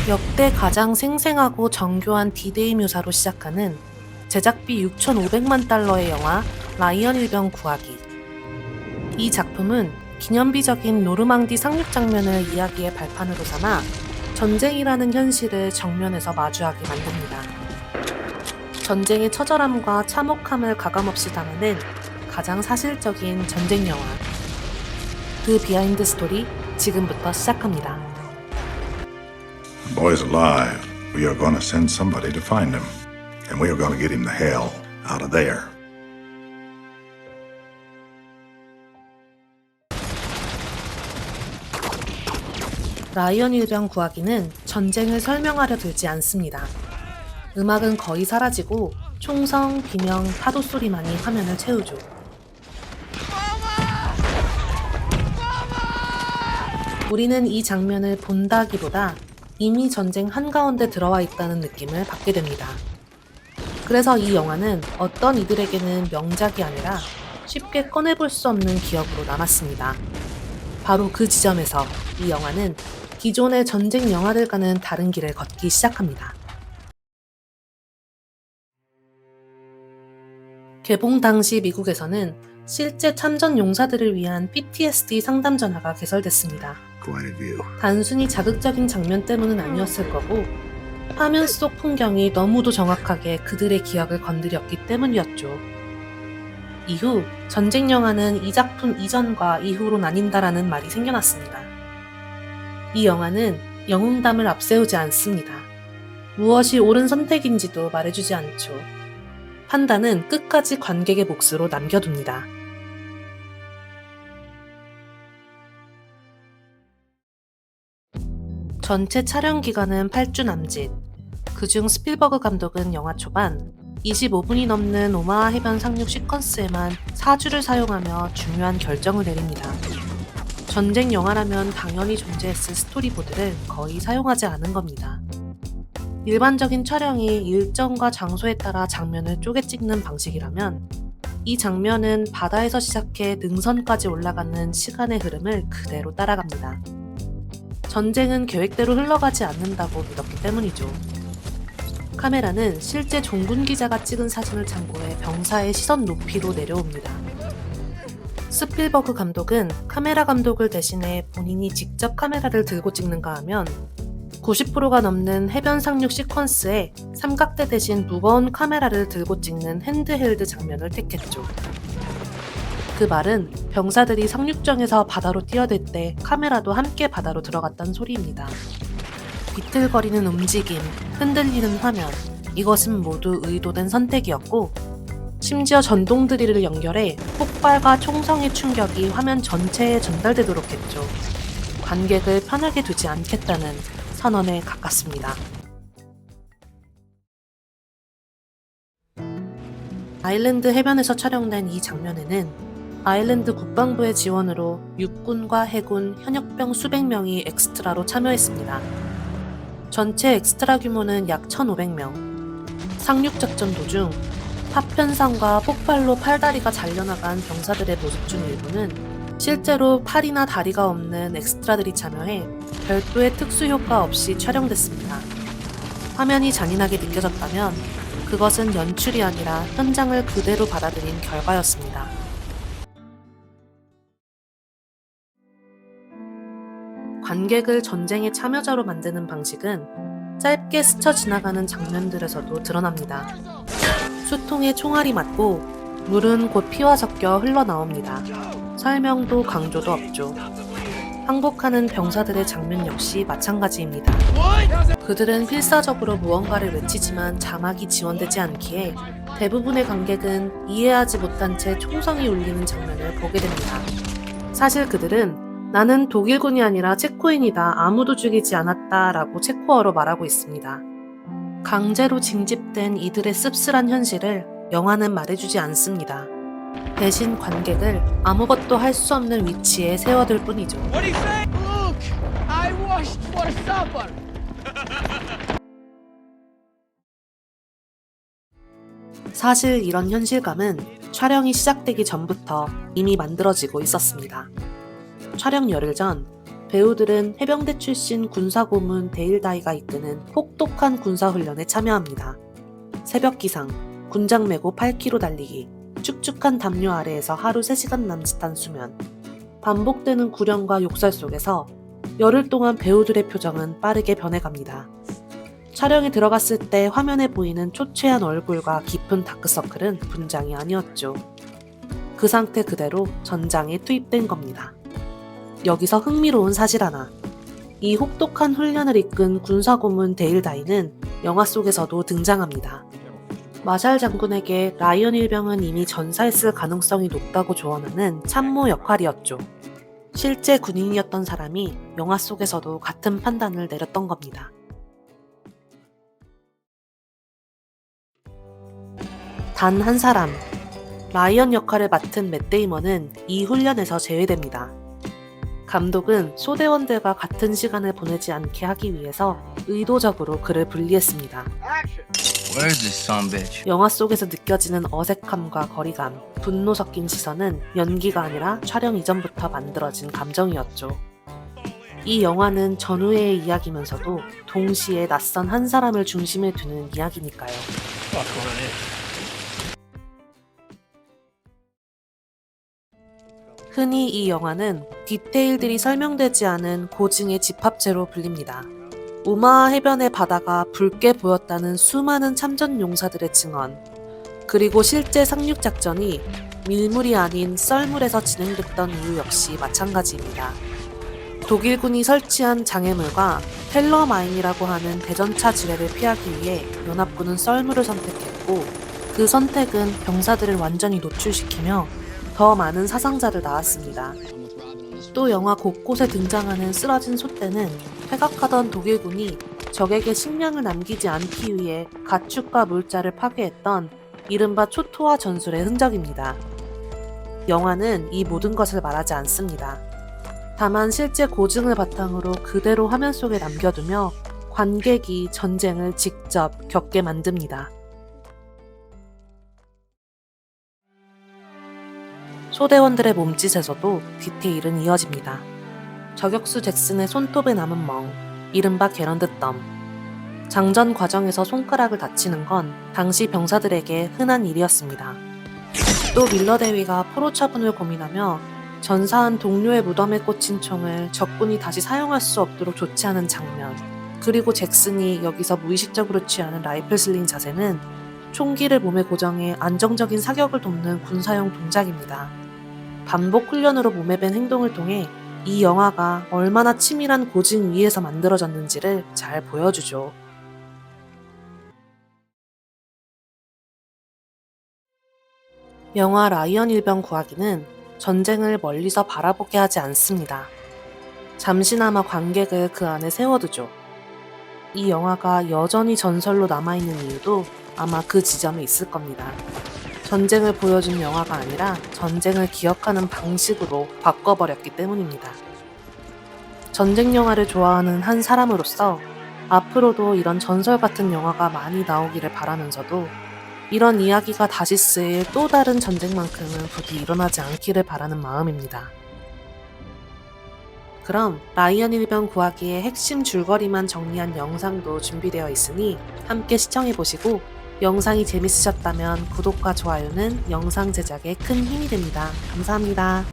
역대 가장 생생하고 정교한 디데이 묘사로 시작하는 제작비 6,500만 달러의 영화 라이언 일병 구하기. 이 작품은 기념비적인 노르망디 상륙 장면을 이야기의 발판으로 삼아 전쟁이라는 현실을 정면에서 마주하게 만듭니다. 전쟁의 처절함과 참혹함을 가감없이 담아낸 가장 사실적인 전쟁 영화. 그 비하인드 스토리 지금부터 시작합니다. The boy's alive. We are going to send somebody to find him. And we are going to get him the hell out of there. 라이언 일병 구하기는 전쟁을 설명하려 들지 않습니다. 음악은 거의 사라지고 총성, 비명, 파도 소리만이 화면을 채우죠. 우리는 이 장면을 본다기보다 이미 전쟁 한가운데 들어와 있다는 느낌을 받게 됩니다. 그래서 이 영화는 어떤 이들에게는 명작이 아니라 쉽게 꺼내볼 수 없는 기억으로 남았습니다. 바로 그 지점에서 이 영화는 기존의 전쟁 영화들과는 다른 길을 걷기 시작합니다. 개봉 당시 미국에서는 실제 참전 용사들을 위한 PTSD 상담 전화가 개설됐습니다. 단순히 자극적인 장면 때문은 아니었을 거고 화면 속 풍경이 너무도 정확하게 그들의 기억을 건드렸기 때문이었죠. 이후 전쟁 영화는 이 작품 이전과 이후로 나뉜다라는 말이 생겨났습니다. 이 영화는 영웅담을 앞세우지 않습니다. 무엇이 옳은 선택인지도 말해주지 않죠. 판단은 끝까지 관객의 몫으로 남겨둡니다. 전체 촬영 기간은 8주 남짓. 그중 스필버그 감독은 영화 초반 25분이 넘는 오마하 해변 상륙 시퀀스에만 4주를 사용하며 중요한 결정을 내립니다. 전쟁 영화라면 당연히 존재했을 스토리보드를 거의 사용하지 않은 겁니다. 일반적인 촬영이 일정과 장소에 따라 장면을 쪼개 찍는 방식이라면 이 장면은 바다에서 시작해 능선까지 올라가는 시간의 흐름을 그대로 따라갑니다. 전쟁은 계획대로 흘러가지 않는다고 믿었기 때문이죠. 카메라는 실제 종군 기자가 찍은 사진을 참고해 병사의 시선 높이로 내려옵니다. 스필버그 감독은 카메라 감독을 대신해 본인이 직접 카메라를 들고 찍는가 하면 90%가 넘는 해변 상륙 시퀀스에 삼각대 대신 무거운 카메라를 들고 찍는 핸드헬드 장면을 택했죠. 그 말은 병사들이 상륙정에서 바다로 뛰어들 때 카메라도 함께 바다로 들어갔다는 소리입니다. 비틀거리는 움직임, 흔들리는 화면, 이것은 모두 의도된 선택이었고 심지어 전동 드릴을 연결해 폭발과 총성의 충격이 화면 전체에 전달되도록 했죠. 관객을 편하게 두지 않겠다는 선언에 가깝습니다. 아일랜드 해변에서 촬영된 이 장면에는 아일랜드 국방부의 지원으로 육군과 해군, 현역병 수백 명이 엑스트라로 참여했습니다. 전체 엑스트라 규모는 약 1,500명. 상륙작전 도중 파편상과 폭발로 팔다리가 잘려나간 병사들의 모습 중 일부는 실제로 팔이나 다리가 없는 엑스트라들이 참여해 별도의 특수효과 없이 촬영됐습니다. 화면이 잔인하게 느껴졌다면 그것은 연출이 아니라 현장을 그대로 받아들인 결과였습니다. 관객을 전쟁의 참여자로 만드는 방식은 짧게 스쳐 지나가는 장면들에서도 드러납니다. 수통에 총알이 맞고 물은 곧 피와 섞여 흘러나옵니다. 설명도 강조도 없죠. 항복하는 병사들의 장면 역시 마찬가지입니다. 그들은 필사적으로 무언가를 외치지만 자막이 지원되지 않기에 대부분의 관객은 이해하지 못한 채 총성이 울리는 장면을 보게 됩니다. 사실 그들은 나는 독일군이 아니라 체코인이다. 아무도 죽이지 않았다. 라고 체코어로 말하고 있습니다. 강제로 징집된 이들의 씁쓸한 현실을 영화는 말해주지 않습니다. 대신 관객을 아무것도 할 수 없는 위치에 세워둘 뿐이죠. 사실 이런 현실감은 촬영이 시작되기 전부터 이미 만들어지고 있었습니다. 촬영 열흘 전 배우들은 해병대 출신 군사고문 데일다이가 이끄는 혹독한 군사훈련에 참여합니다. 새벽 기상, 군장 메고 8km 달리기, 축축한 담요 아래에서 하루 3시간 남짓한 수면, 반복되는 구령과 욕설 속에서 열흘 동안 배우들의 표정은 빠르게 변해갑니다. 촬영에 들어갔을 때 화면에 보이는 초췌한 얼굴과 깊은 다크서클은 분장이 아니었죠. 그 상태 그대로 전장에 투입된 겁니다. 여기서 흥미로운 사실 하나. 이 혹독한 훈련을 이끈 군사고문 데일다이는 영화 속에서도 등장합니다. 마샬 장군에게 라이언 일병은 이미 전사했을 가능성이 높다고 조언하는 참모 역할이었죠. 실제 군인이었던 사람이 영화 속에서도 같은 판단을 내렸던 겁니다. 단 한 사람, 라이언 역할을 맡은 맷 데이먼은 이 훈련에서 제외됩니다. 감독은 소대원들과 같은 시간을 보내지 않게 하기 위해서 의도적으로 그를 분리했습니다. 영화 속에서 느껴지는 어색함과 거리감, 분노 섞인 시선은 연기가 아니라 촬영 이전부터 만들어진 감정이었죠. 이 영화는 전후의 이야기면서도 동시에 낯선 한 사람을 중심에 두는 이야기니까요. 흔히 이 영화는 디테일들이 설명되지 않은 고증의 집합체로 불립니다. 오마하 해변의 바다가 붉게 보였다는 수많은 참전 용사들의 증언, 그리고 실제 상륙작전이 밀물이 아닌 썰물에서 진행됐던 이유 역시 마찬가지입니다. 독일군이 설치한 장애물과 텔러마인이라고 하는 대전차 지뢰를 피하기 위해 연합군은 썰물을 선택했고, 그 선택은 병사들을 완전히 노출시키며 더 많은 사상자를 낳았습니다. 또 영화 곳곳에 등장하는 쓰러진 솥대는 퇴각하던 독일군이 적에게 식량을 남기지 않기 위해 가축과 물자를 파괴했던 이른바 초토화 전술의 흔적입니다. 영화는 이 모든 것을 말하지 않습니다. 다만 실제 고증을 바탕으로 그대로 화면 속에 남겨두며 관객이 전쟁을 직접 겪게 만듭니다. 소대원들의 몸짓에서도 디테일은 이어집니다. 저격수 잭슨의 손톱에 남은 멍, 이른바 게런드 덤. 장전 과정에서 손가락을 다치는 건 당시 병사들에게 흔한 일이었습니다. 또 밀러 대위가 포로 처분을 고민하며 전사한 동료의 무덤에 꽂힌 총을 적군이 다시 사용할 수 없도록 조치하는 장면, 그리고 잭슨이 여기서 무의식적으로 취하는 라이플 슬링 자세는 총기를 몸에 고정해 안정적인 사격을 돕는 군사용 동작입니다. 반복 훈련으로 몸에 밴 행동을 통해 이 영화가 얼마나 치밀한 고증 위에서 만들어졌는지를 잘 보여주죠. 영화 라이언 일병 구하기는 전쟁을 멀리서 바라보게 하지 않습니다. 잠시나마 관객을 그 안에 세워두죠. 이 영화가 여전히 전설로 남아있는 이유도 아마 그 지점에 있을 겁니다. 전쟁을 보여준 영화가 아니라 전쟁을 기억하는 방식으로 바꿔버렸기 때문입니다. 전쟁 영화를 좋아하는 한 사람으로서 앞으로도 이런 전설 같은 영화가 많이 나오기를 바라면서도 이런 이야기가 다시 쓰일 또 다른 전쟁만큼은 부디 일어나지 않기를 바라는 마음입니다. 그럼 라이언 일병 구하기의 핵심 줄거리만 정리한 영상도 준비되어 있으니 함께 시청해보시고 영상이 재밌으셨다면 구독과 좋아요는 영상 제작에 큰 힘이 됩니다. 감사합니다.